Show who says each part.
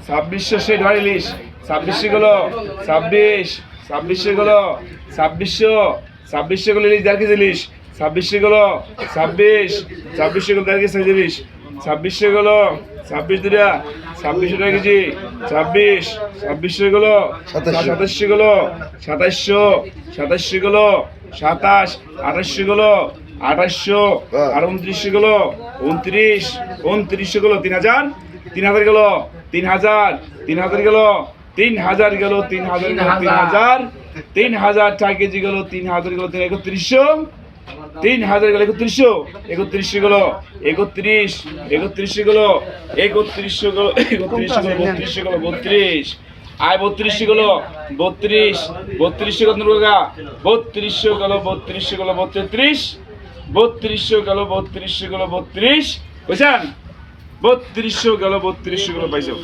Speaker 1: 2600 সে ধর ইলিশ 2600 গুলো 26 2600 গুলো 2600 গুলো ইলিশ 1.5 কেজি ইলিশ 2600 গুলো 26 2600 গুলো 1.5 কেজি ইলিশ 2600 গুলো 26 দিরা 2600 টাকা কেজি 26 2600 গুলো 2700 গুলো 2700 গুলো 27 2800 গুলো 2800 আর 2900 গুলো 2900 গুলো 3000 3000 গেল 3000 3000 গেল 3000 গেল 3000 গেল 3000 টাকা কেজি গেল 3000 গেল 3100 3000 গেল 3100 গেল 31 গেল 3100 গেল 32 গেল 32 আয় 32 গেল 32 কত টাকা 32 গেল 32 গেল 32 32 গেল 32 গেল 32 বুঝছেন 32 গেল 32 গেল পাইছো